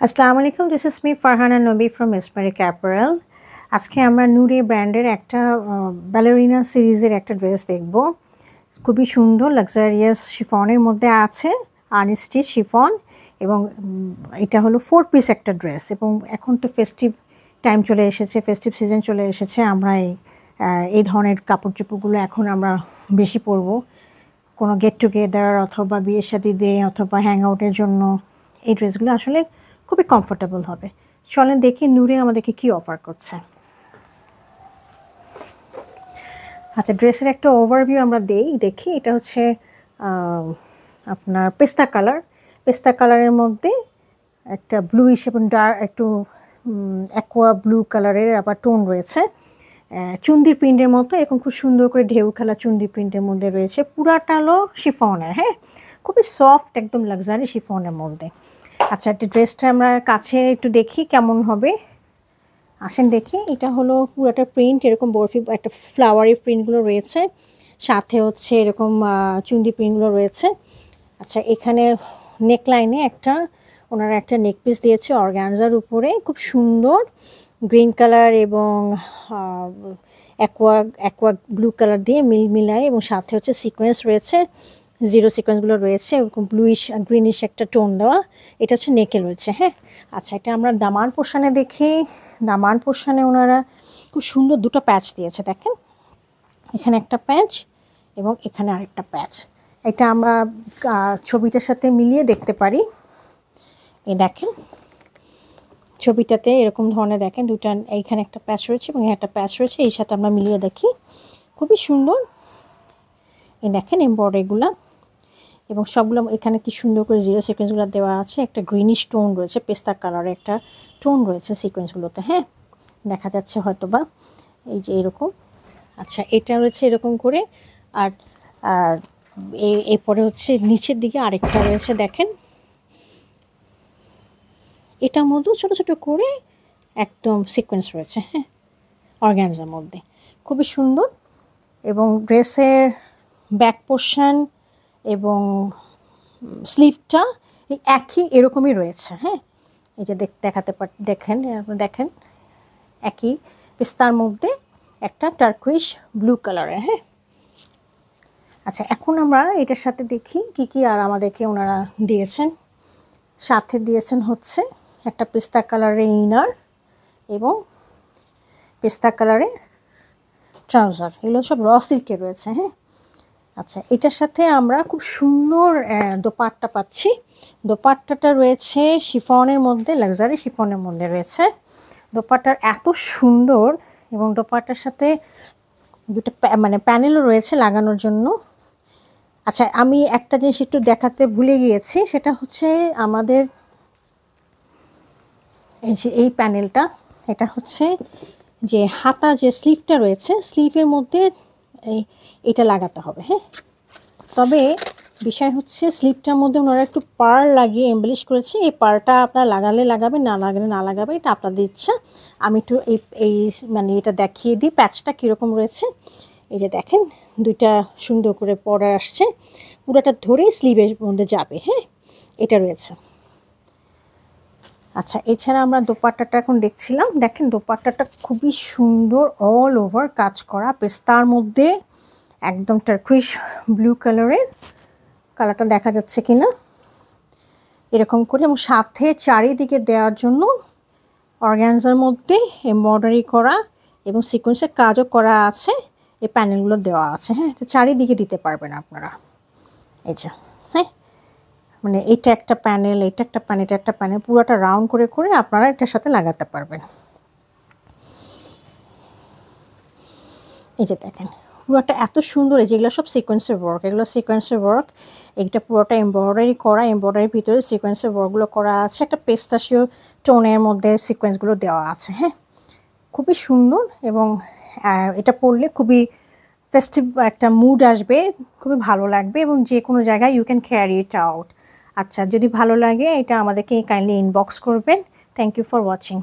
আসসালামু আলাইকুম, this is me Farhana নবী ফ্রম এসমেরিক অ্যাপারেল। আজকে আমরা নুরে ব্র্যান্ডের একটা ব্যালেরিনা সিরিজের একটা ড্রেস দেখব। খুবই সুন্দর লাক্সারিয়াস শিফনের মধ্যে আছে, আনস্টিচ শিফন, এবং এটা হলো 4 পিস একটা ড্রেস। এবং এখন তো ফেস্টিভ টাইম চলে এসেছে, ফেস্টিভ সিজন চলে এসেছে। আমরা এই ধরনের কাপড় চোপড়গুলো এখন আমরা বেশি পরবো কোনো গেট টুগেদার অথবা বিয়ে শাদিতে অথবা হ্যাং আউটের জন্য। এই ড্রেসগুলো আসলে খুবই কমফোর্টেবল হবে। চলেন দেখি নূরে আমাদেরকে কি অফার করছে। আচ্ছা, ড্রেসের একটা ওভারভিউ আমরা দেখি। এটা হচ্ছে আপনার পেস্তা কালারের মধ্যে একটা ব্লুইশ এবং একটু অ্যাকোয়া ব্লু কালারের আবার টোন রয়েছে। চুন্দির প্রিন্টের মতো এরকম খুব সুন্দর করে ঢেউ খেলা চুন্দির প্রিন্টের মধ্যে রয়েছে। পুরাটা হলো শিফনের, হ্যাঁ, খুবই সফট একদম লাক্সারি শিফনের মধ্যে। আচ্ছা, একটা ড্রেসটা আমরা কাছে একটু দেখি কেমন হবে। আসেন দেখি। এটা হলো পুরোটা প্রিন্ট, এরকম বরফি একটা ফ্লাওয়ারি প্রিন্টগুলো রয়েছে, সাথে হচ্ছে এরকম চুন্দি প্রিন্টগুলো রয়েছে। আচ্ছা, এখানে নেকলাইনে ওনারা একটা নেক পিস দিয়েছে অর্গানজার উপরে, খুব সুন্দর গ্রিন কালার এবং অ্যাকোয়া ব্লু কালার দিয়ে মিলায়, এবং সাথে হচ্ছে সিকোয়েন্স রয়েছে, জিরো সিকোয়েন্সগুলো রয়েছে, এরকম ব্লুইশ গ্রিনিশ একটা টোন দেওয়া। এটা হচ্ছে নেকে রয়েছে, হ্যাঁ। আচ্ছা, এটা আমরা দামান পোর্শনে দেখি। দামান পোর্শনে ওনারা খুব সুন্দর দুটো প্যাচ দিয়েছে, দেখেন, এখানে একটা প্যাচ এবং এখানে আরেকটা প্যাচ। এটা আমরা ছবিটার সাথে মিলিয়ে দেখতে পারি। এই দেখেন ছবিটাতে এরকম ধরনের, দেখেন দুটা, এইখানে একটা প্যাচ রয়েছে এবং একটা প্যাচ রয়েছে, এই সাথে আমরা মিলিয়ে দেখি, খুবই সুন্দর। এই দেখেন এমব্রয়ডারিগুলো এবং সবগুলো এখানে কি সুন্দর করে জিরো সিকোয়েন্সগুলো দেওয়া আছে। একটা গ্রিনিশ টোন রয়েছে, পেস্তা কালারের একটা টোন রয়েছে সিকোয়েন্সগুলোতে, হ্যাঁ, দেখা যাচ্ছে হয়তো বা, এই যে এরকম। আচ্ছা, এটা রয়েছে এরকম করে, আর আর এরপরে হচ্ছে নিচের দিকে আরেকটা রয়েছে, দেখেন, এটার মধ্যেও ছোটো ছোটো করে একদম সিকোয়েন্স রয়েছে, হ্যাঁ, অর্গানজার মধ্যে, খুবই সুন্দর। এবং ড্রেসের ব্যাক পোর্শন এবং স্লিভটা এই একই এরকমই রয়েছে, হ্যাঁ। এই যে দেখেন একই পেস্তার মধ্যে একটা টার্কুইশ ব্লু কালারের, হ্যাঁ। আচ্ছা, এখন আমরা এটার সাথে দেখি কি আর আমাদেরকে ওনারা দিয়েছেন। সাথে দিয়েছেন হচ্ছে একটা পেস্তা কালারের ইনার এবং পেস্তা কালারের ট্রাউজার। এগুলো সব র সিল্কে রয়েছে, হ্যাঁ। আচ্ছা, এটার সাথে আমরা খুব সুন্দর দোপাট্টা পাচ্ছি। দোপাট্টাটা রয়েছে শিফনের মধ্যে, লাক্সারি শিফনের মধ্যে রয়েছে। দোপাট্টার এত সুন্দর, এবং দোপাট্টার সাথে দুটো প্যানেলও রয়েছে লাগানোর জন্য। আচ্ছা, আমি একটা জিনিস একটু দেখাতে ভুলে গিয়েছি, সেটা হচ্ছে আমাদের এই প্যানেলটা, এটা হচ্ছে যে হাতা যে স্লিভটা রয়েছে, স্লিভের মধ্যে এটা লাগাতে হবে, হ্যাঁ। তবে বিষয় হচ্ছে স্লিভটার মধ্যে ওনারা একটু পার্ল লাগিয়ে এমবেলিশ করেছে। এই পার্লটা আপনার লাগালে লাগাবে, না লাগালে না লাগাবে, এটা আপনাদের ইচ্ছা। আমি একটু এই এটা দেখিয়ে দিই প্যাচটা কীরকম রয়েছে। এই যে দেখেন, দুইটা সুন্দর করে বর্ডার আসছে, পুরোটা ধরেই স্লিভের মধ্যে যাবে, হ্যাঁ, এটা রয়েছে। আচ্ছা, এছাড়া আমরা দোপাট্টাটা এখন দেখছিলাম। দেখেন দোপাট্টাটা খুবই সুন্দর, অল ওভার কাজ করা, পেস্তার মধ্যে একদম টার্কুইশ ব্লু কালারটা দেখা যাচ্ছে কিনা, এরকম করে, এবং সাথে চারিদিকে দেওয়ার জন্য অর্গানজার মধ্যে এমব্রয়ডারি করা এবং সিকোয়েন্সের কাজও করা আছে। এই প্যানেলগুলো দেওয়া আছে, হ্যাঁ, চারিদিকে দিতে পারবেন আপনারা। এই যে, হ্যাঁ, এটা একটা প্যানেল, এটা একটা প্যানেল, এটা একটা প্যানেল, পুরোটা রাউন্ড করে করে আপনারা এটার সাথে লাগাতে পারবেন। এই যে দেখেন পুরোটা এত সুন্দর, যেগুলো সব সিকোয়েন্সের ওয়ার্ক, এগুলো সিকোয়েন্সের ওয়ার্ক। এইটা পুরোটা এমব্রয়ডারি করা, এমব্রয়ডারির ভিতরে সিকোয়েন্সের ওয়ার্কগুলো করা আছে, একটা পেস্তাশিও টোনের মধ্যে সিকোয়েন্সগুলো দেওয়া আছে, হ্যাঁ, খুবই সুন্দর। এবং এটা পরলে খুবই ফেস্টিভ একটা মুড আসবে, খুবই ভালো লাগবে, এবং যে কোনো জায়গায় you can carry it out. আচ্ছা, যদি ভালো লাগে এটা আমাদেরকে কাইন্ডলি ইনবক্স করবেন। Thank you for watching.